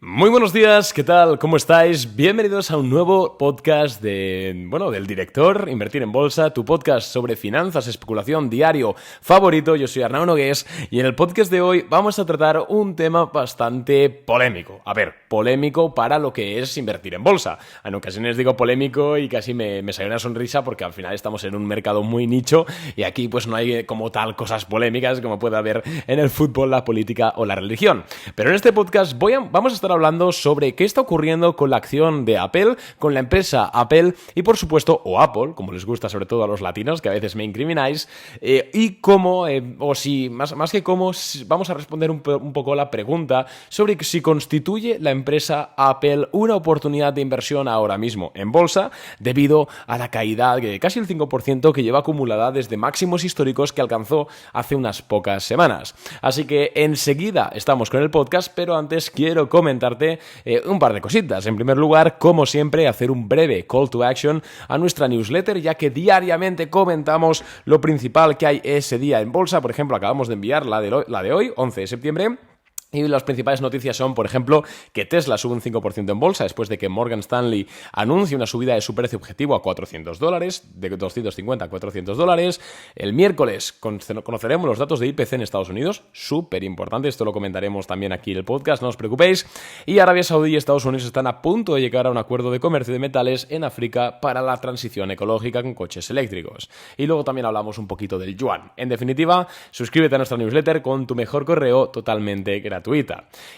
Muy buenos días, ¿qué tal? ¿Cómo estáis? Bienvenidos a un nuevo podcast del director, Invertir en Bolsa, tu podcast sobre finanzas, especulación diario favorito. Yo soy Arnau Nogués y en el podcast de hoy vamos a tratar un tema bastante polémico. A ver, polémico para lo que es invertir en bolsa. En ocasiones digo polémico y casi me sale una sonrisa porque al final estamos en un mercado muy nicho y aquí pues no hay como tal cosas polémicas como puede haber en el fútbol, la política o la religión. Pero en este podcast vamos a estar hablando sobre qué está ocurriendo con la acción de Apple, con la empresa Apple y por supuesto, o Apple, como les gusta sobre todo a los latinos, que a veces me incrimináis, y cómo, más que cómo, vamos a responder un poco la pregunta sobre si constituye la empresa Apple una oportunidad de inversión ahora mismo en bolsa debido a la caída de casi el 5% que lleva acumulada desde máximos históricos que alcanzó hace unas pocas semanas. Así que enseguida estamos con el podcast, pero antes quiero comentarte un par de cositas. En primer lugar, como siempre, hacer un breve call to action a nuestra newsletter, ya que diariamente comentamos lo principal que hay ese día en bolsa. Por ejemplo, acabamos de enviar la de hoy, 11 de septiembre. Y las principales noticias son, por ejemplo, que Tesla sube un 5% en bolsa después de que Morgan Stanley anuncie una subida de su precio objetivo a $400, de 250 a $400. El miércoles conoceremos los datos de IPC en Estados Unidos, súper importante, esto lo comentaremos también aquí en el podcast, no os preocupéis. Y Arabia Saudí y Estados Unidos están a punto de llegar a un acuerdo de comercio de metales en África para la transición ecológica con coches eléctricos. Y luego también hablamos un poquito del yuan. En definitiva, suscríbete a nuestra newsletter con tu mejor correo totalmente gratuita.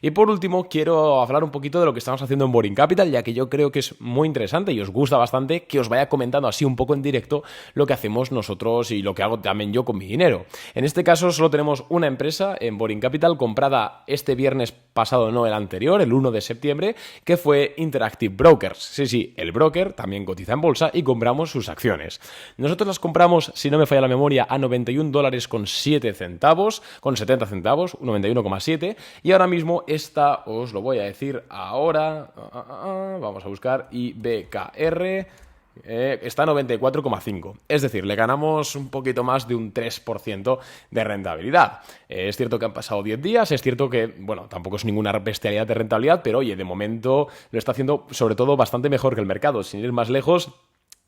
Y por último, quiero hablar un poquito de lo que estamos haciendo en Boring Capital, ya que yo creo que es muy interesante y os gusta bastante que os vaya comentando así un poco en directo lo que hacemos nosotros y lo que hago también yo con mi dinero. En este caso solo tenemos una empresa en Boring Capital comprada este viernes pasado, no el anterior, el 1 de septiembre, que fue Interactive Brokers. Sí, el broker también cotiza en bolsa y compramos sus acciones. Nosotros las compramos, si no me falla la memoria, a $91 con 70 centavos, 91,7. Y ahora mismo esta, os lo voy a decir ahora, vamos a buscar IBKR, está a 94,5. Es decir, le ganamos un poquito más de un 3% de rentabilidad. Es cierto que han pasado 10 días, es cierto que, tampoco es ninguna bestialidad de rentabilidad, pero oye, de momento lo está haciendo sobre todo bastante mejor que el mercado. Sin ir más lejos,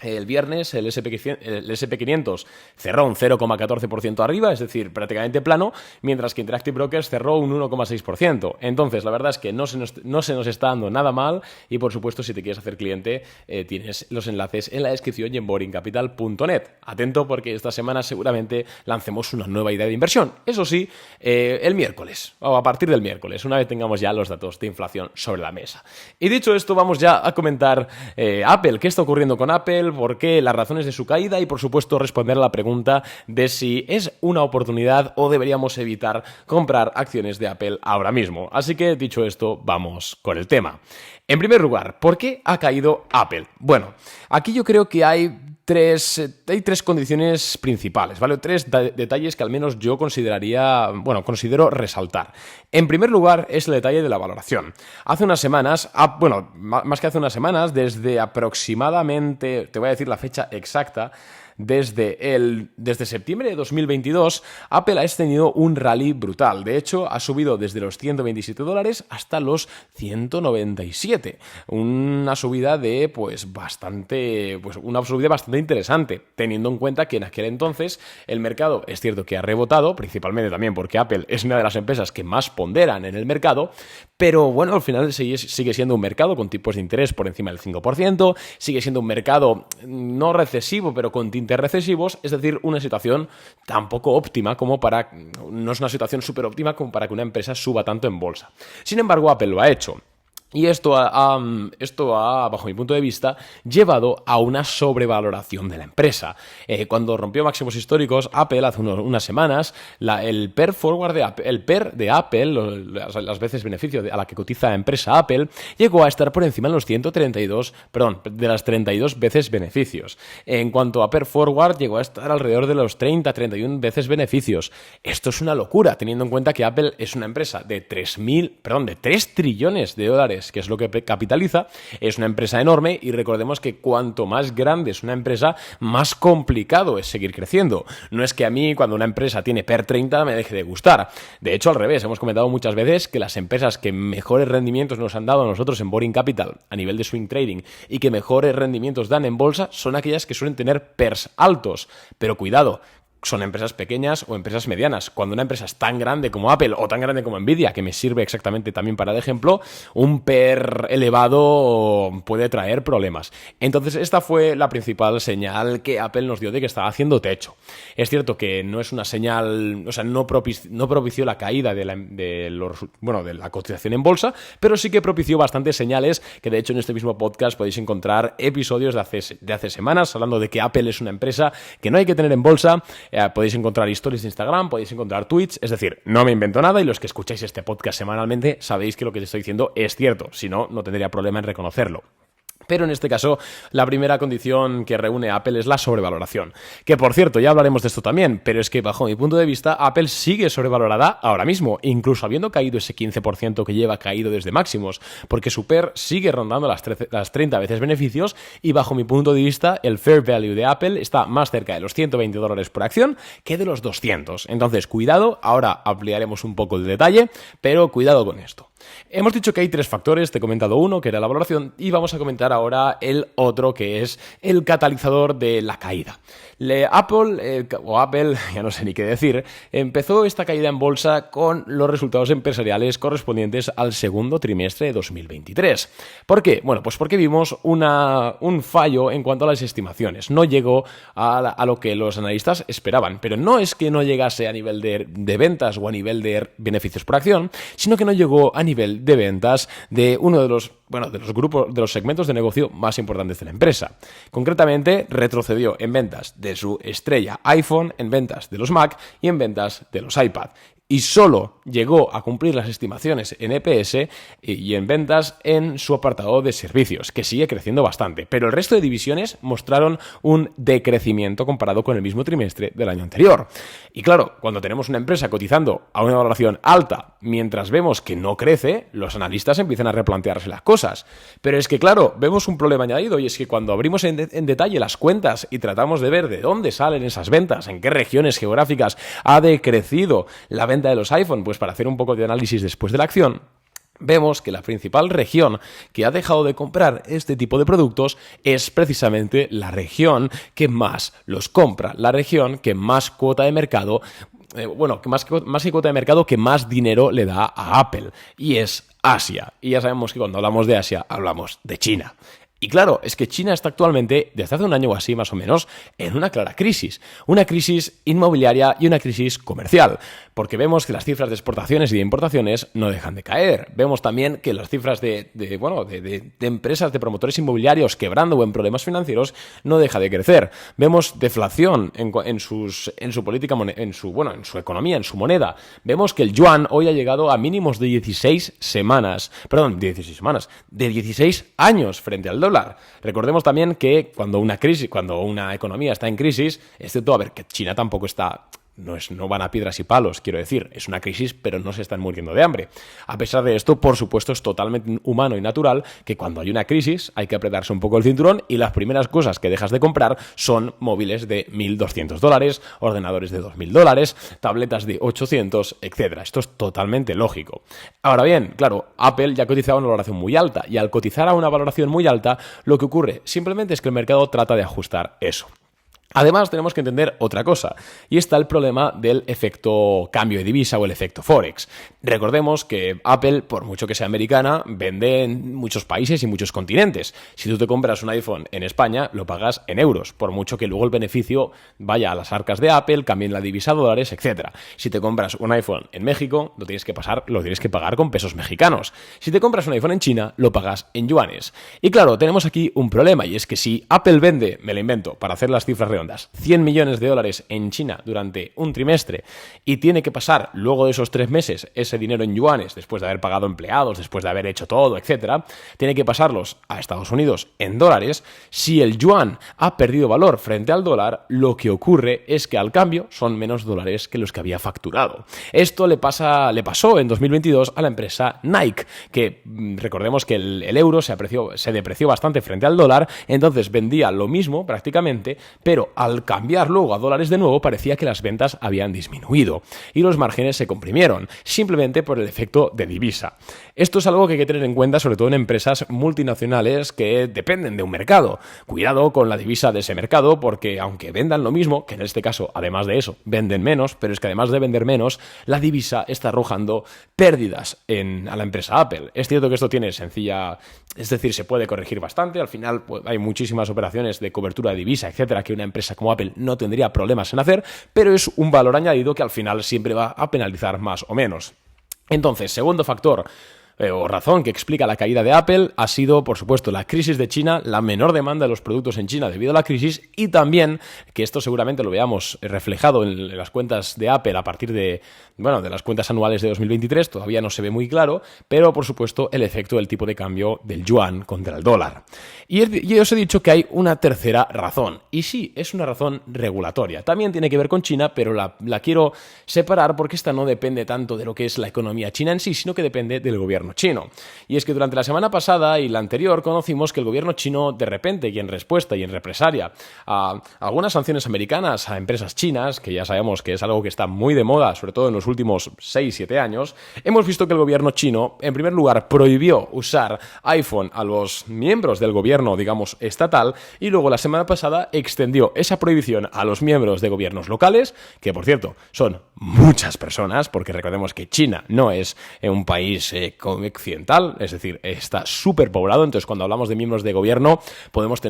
el viernes el SP500 cerró un 0,14% arriba, es decir, prácticamente plano, mientras que Interactive Brokers cerró un 1,6%. Entonces, la verdad es que no se nos está dando nada mal y, por supuesto, si te quieres hacer cliente, tienes los enlaces en la descripción y en boringcapital.net. Atento porque esta semana seguramente lancemos una nueva idea de inversión. Eso sí, el miércoles, o a partir del miércoles, una vez tengamos ya los datos de inflación sobre la mesa. Y dicho esto, vamos ya a comentar Apple. ¿Qué está ocurriendo con Apple? ¿Por qué? Las razones de su caída y, por supuesto, responder a la pregunta de si es una oportunidad o deberíamos evitar comprar acciones de Apple ahora mismo. Así que, dicho esto, vamos con el tema. En primer lugar, ¿por qué ha caído Apple? Bueno, aquí yo creo que hay tres condiciones principales, ¿vale? Tres detalles que al menos yo considero resaltar. En primer lugar, es el detalle de la valoración. Hace unas semanas, más que hace unas semanas, desde aproximadamente, te voy a decir la fecha exacta, desde septiembre de 2022, Apple ha tenido un rally brutal. De hecho, ha subido desde los $127 hasta los 197. Una subida bastante interesante, teniendo en cuenta que en aquel entonces el mercado es cierto que ha rebotado, principalmente también porque Apple es una de las empresas que más ponderan en el mercado, pero bueno, al final sigue siendo un mercado con tipos de interés por encima del 5%, sigue siendo un mercado no recesivo, pero con tintes recesivos, es decir, una situación tampoco óptima no es una situación súper óptima como para que una empresa suba tanto en bolsa. Sin embargo, Apple lo ha hecho. Y esto ha, bajo mi punto de vista, llevado a una sobrevaloración de la empresa. Cuando rompió máximos históricos, Apple, hace unas semanas, el PER forward el PER de Apple, las veces beneficio a la que cotiza la empresa Apple, llegó a estar por encima de los 32 veces beneficios. En cuanto a PER forward, llegó a estar alrededor de los 31 veces beneficios. Esto es una locura, teniendo en cuenta que Apple es una empresa de $3 trillones dólares, que es lo que capitaliza. Es una empresa enorme y recordemos que cuanto más grande es una empresa, más complicado es seguir creciendo. No es que a mí, cuando una empresa tiene PER 30, me deje de gustar. De hecho, al revés, hemos comentado muchas veces que las empresas que mejores rendimientos nos han dado a nosotros en Boring Capital a nivel de swing trading y que mejores rendimientos dan en bolsa son aquellas que suelen tener PERs altos. Pero cuidado, son empresas pequeñas o empresas medianas. Cuando una empresa es tan grande como Apple o tan grande como Nvidia, que me sirve exactamente también para de ejemplo, un PER elevado puede traer problemas. Entonces, esta fue la principal señal que Apple nos dio de que estaba haciendo techo. Es cierto que no es una señal, o sea, no propició la caída de la cotización en bolsa, pero sí que propició bastantes señales que, de hecho, en este mismo podcast podéis encontrar episodios de hace semanas hablando de que Apple es una empresa que no hay que tener en bolsa. Podéis encontrar stories de Instagram, podéis encontrar tweets, es decir, no me invento nada y los que escucháis este podcast semanalmente sabéis que lo que te estoy diciendo es cierto, si no, no tendría problema en reconocerlo. Pero en este caso, la primera condición que reúne Apple es la sobrevaloración. Que, por cierto, ya hablaremos de esto también, pero es que, bajo mi punto de vista, Apple sigue sobrevalorada ahora mismo, incluso habiendo caído ese 15% que lleva caído desde máximos, porque su PER sigue rondando las 30 veces beneficios y, bajo mi punto de vista, el fair value de Apple está más cerca de los $120 por acción que de los 200. Entonces, cuidado, ahora ampliaremos un poco el detalle, pero cuidado con esto. Hemos dicho que hay 3 factores, te he comentado uno, que era la valoración, y vamos a comentar ahora el otro, que es el catalizador de la caída. Apple, ya no sé ni qué decir, empezó esta caída en bolsa con los resultados empresariales correspondientes al segundo trimestre de 2023. ¿Por qué? Bueno, pues porque vimos un fallo en cuanto a las estimaciones. No llegó a lo que los analistas esperaban, pero no es que no llegase a nivel de ventas o a nivel de beneficios por acción, sino que no llegó a nivel de ventas de uno de los grupos, de los segmentos de negocio más importantes de la empresa. Concretamente, retrocedió en ventas de su estrella iPhone, en ventas de los Mac y en ventas de los iPad. Y solo llegó a cumplir las estimaciones en EPS y en ventas en su apartado de servicios, que sigue creciendo bastante. Pero el resto de divisiones mostraron un decrecimiento comparado con el mismo trimestre del año anterior. Y claro, cuando tenemos una empresa cotizando a una valoración alta, mientras vemos que no crece, los analistas empiezan a replantearse las cosas. Pero es que, claro, vemos un problema añadido y es que cuando abrimos en detalle las cuentas y tratamos de ver de dónde salen esas ventas, en qué regiones geográficas ha decrecido la venta de los iPhone, pues para hacer un poco de análisis después de la acción, vemos que la principal región que ha dejado de comprar este tipo de productos es precisamente la región que más los compra, la región que más cuota de mercado, más que cuota de mercado, que más dinero le da a Apple, y es Asia. Y ya sabemos que cuando hablamos de Asia, hablamos de China. Y claro, es que China está actualmente, desde hace un año o así más o menos, en una clara crisis. Una crisis inmobiliaria y una crisis comercial. Porque vemos que las cifras de exportaciones y de importaciones no dejan de caer. Vemos también que las cifras de empresas, de promotores inmobiliarios quebrando o en problemas financieros no deja de crecer. Vemos deflación en su política, en su economía, en su moneda. Vemos que el yuan hoy ha llegado a mínimos de 16 años frente al dólar. Recordemos también que cuando una economía está en crisis, excepto, que China tampoco está... No van a piedras y palos, quiero decir, es una crisis, pero no se están muriendo de hambre. A pesar de esto, por supuesto, es totalmente humano y natural que cuando hay una crisis hay que apretarse un poco el cinturón y las primeras cosas que dejas de comprar son móviles de $1.200, ordenadores de $2.000, tabletas de 800, etc. Esto es totalmente lógico. Ahora bien, claro, Apple ya cotizaba una valoración muy alta y al cotizar a una valoración muy alta, lo que ocurre simplemente es que el mercado trata de ajustar eso. Además, tenemos que entender otra cosa, y está el problema del efecto cambio de divisa o el efecto Forex. Recordemos que Apple, por mucho que sea americana, vende en muchos países y muchos continentes. Si tú te compras un iPhone en España, lo pagas en euros, por mucho que luego el beneficio vaya a las arcas de Apple, cambien la divisa a dólares, etc. Si te compras un iPhone en México, lo tienes que pagar con pesos mexicanos. Si te compras un iPhone en China, lo pagas en yuanes. Y claro, tenemos aquí un problema, y es que si Apple vende, me lo invento, para hacer las cifras redondas, 100 millones de dólares en China durante un trimestre y tiene que pasar luego de esos 3 meses ese dinero en yuanes, después de haber pagado empleados, después de haber hecho todo, etcétera, tiene que pasarlos a Estados Unidos en dólares. Si el yuan ha perdido valor frente al dólar, lo que ocurre es que al cambio son menos dólares que los que había facturado. Esto le pasó en 2022 a la empresa Nike, que recordemos que el euro se depreció bastante frente al dólar, entonces vendía lo mismo prácticamente, pero al cambiar luego a dólares de nuevo parecía que las ventas habían disminuido y los márgenes se comprimieron, simplemente por el efecto de divisa. Esto es algo que hay que tener en cuenta, sobre todo en empresas multinacionales que dependen de un mercado. Cuidado con la divisa de ese mercado, porque aunque vendan lo mismo, que en este caso, además de eso, venden menos, pero es que además de vender menos, la divisa está arrojando pérdidas a la empresa Apple. Es cierto que esto tiene es decir, se puede corregir bastante. Al final pues, hay muchísimas operaciones de cobertura de divisa, etcétera, que una empresa como Apple no tendría problemas en hacer, pero es un valor añadido que al final siempre va a penalizar más o menos. Entonces, segundo factor o razón que explica la caída de Apple ha sido, por supuesto, la crisis de China, la menor demanda de los productos en China debido a la crisis y también, que esto seguramente lo veamos reflejado en las cuentas de Apple a partir de las cuentas anuales de 2023, todavía no se ve muy claro, pero por supuesto el efecto del tipo de cambio del yuan contra el dólar. Y os he dicho que hay una tercera razón, y sí, es una razón regulatoria. También tiene que ver con China, pero la quiero separar porque esta no depende tanto de lo que es la economía china en sí, sino que depende del gobierno chino. Y es que durante la semana pasada y la anterior conocimos que el gobierno chino de repente y en respuesta y en represalia a algunas sanciones americanas a empresas chinas, que ya sabemos que es algo que está muy de moda, sobre todo en los últimos 6-7 años, hemos visto que el gobierno chino, en primer lugar, prohibió usar iPhone a los miembros del gobierno, digamos, estatal, y luego la semana pasada extendió esa prohibición a los miembros de gobiernos locales, que por cierto, son muchas personas, porque recordemos que China no es un país occidental, es decir, está súper poblado, entonces cuando hablamos de miembros de gobierno podemos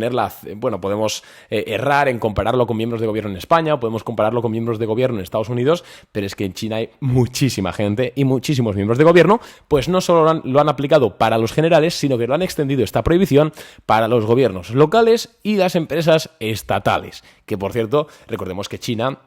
errar en compararlo con miembros de gobierno en España, podemos compararlo con miembros de gobierno en Estados Unidos, pero es que en China hay muchísima gente y muchísimos miembros de gobierno, pues no solo lo han aplicado para los generales, sino que lo han extendido esta prohibición para los gobiernos locales y las empresas estatales, que por cierto, recordemos que China,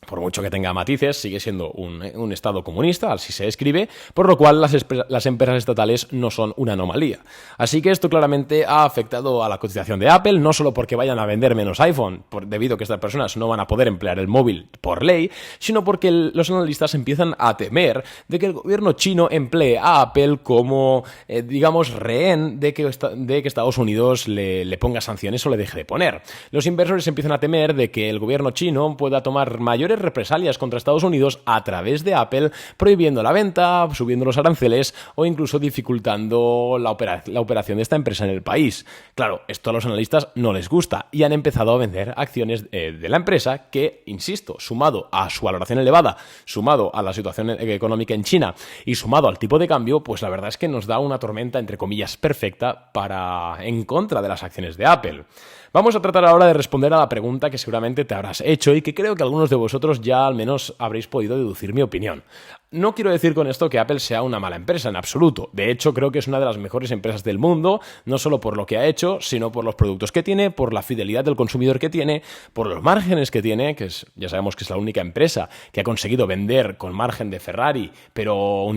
por mucho que tenga matices, sigue siendo un estado comunista, así se escribe, por lo cual las empresas estatales no son una anomalía. Así que esto claramente ha afectado a la cotización de Apple, no solo porque vayan a vender menos iPhone, debido a que estas personas no van a poder emplear el móvil por ley, sino porque los analistas empiezan a temer de que el gobierno chino emplee a Apple como, rehén de que Estados Unidos le ponga sanciones o le deje de poner. Los inversores empiezan a temer de que el gobierno chino pueda tomar mayores represalias contra Estados Unidos a través de Apple, prohibiendo la venta, subiendo los aranceles o incluso dificultando la operación de esta empresa en el país. Claro, esto a los analistas no les gusta y han empezado a vender acciones de la empresa que, insisto, sumado a su valoración elevada, sumado a la situación económica en China y sumado al tipo de cambio, pues la verdad es que nos da una tormenta, entre comillas, perfecta en contra de las acciones de Apple. Vamos a tratar ahora de responder a la pregunta que seguramente te habrás hecho y que creo que algunos de vosotros ya al menos habréis podido deducir mi opinión. No quiero decir con esto que Apple sea una mala empresa, en absoluto. De hecho, creo que es una de las mejores empresas del mundo, no solo por lo que ha hecho, sino por los productos que tiene, por la fidelidad del consumidor que tiene, por los márgenes que tiene, ya sabemos que es la única empresa que ha conseguido vender con margen de Ferrari, pero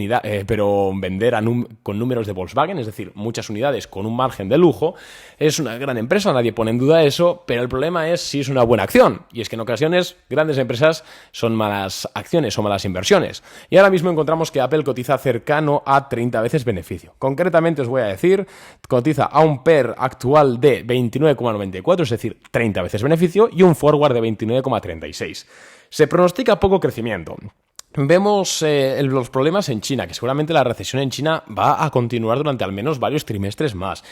vender con números de Volkswagen, es decir, muchas unidades con un margen de lujo. Es una gran empresa, nadie pone en duda eso, pero el problema es si es una buena acción. Y es que en ocasiones grandes empresas son malas acciones o malas inversiones. Y ahora mismo encontramos que Apple cotiza cercano a 30 veces beneficio. Concretamente os voy a decir, cotiza a un PER actual de 29,94, es decir, 30 veces beneficio, y un forward de 29,36. Se pronostica poco crecimiento. Vemos los problemas en China, que seguramente la recesión en China va a continuar durante al menos varios trimestres más.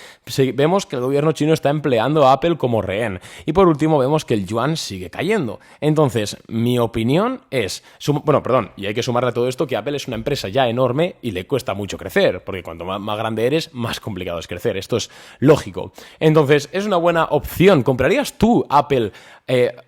Vemos que el gobierno chino está empleando a Apple como rehén. Y por último vemos que el yuan sigue cayendo. Entonces, mi opinión es... y hay que sumarle a todo esto que Apple es una empresa ya enorme y le cuesta mucho crecer, porque cuanto más grande eres, más complicado es crecer. Esto es lógico. Entonces, es una buena opción. ¿Comprarías tú Apple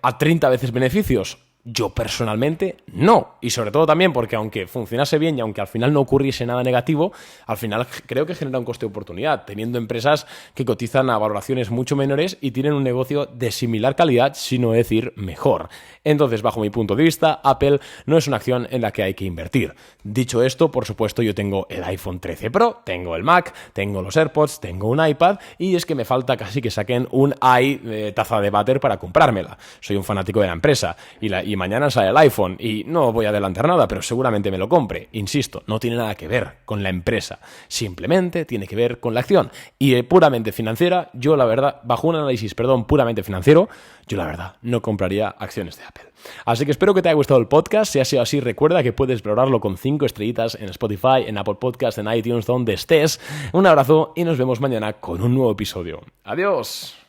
a 30 veces beneficios? Yo personalmente no. Y sobre todo también porque aunque funcionase bien y aunque al final no ocurriese nada negativo, al final creo que genera un coste de oportunidad, teniendo empresas que cotizan a valoraciones mucho menores y tienen un negocio de similar calidad, si no decir mejor. Entonces, bajo mi punto de vista, Apple no es una acción en la que hay que invertir. Dicho esto, por supuesto, yo tengo el iPhone 13 Pro, tengo el Mac, tengo los AirPods, tengo un iPad y es que me falta casi que saquen un taza de váter para comprármela. Soy un fanático de la empresa y mañana sale el iPhone y no voy a adelantar nada, pero seguramente me lo compre. Insisto, no tiene nada que ver con la empresa, simplemente tiene que ver con la acción. Y puramente financiera, yo la verdad, bajo un análisis, puramente financiero, yo la verdad no compraría acciones de Apple. Así que espero que te haya gustado el podcast. Si ha sido así, recuerda que puedes valorarlo con 5 estrellitas en Spotify, en Apple Podcast, en iTunes, donde estés. Un abrazo y nos vemos mañana con un nuevo episodio. ¡Adiós!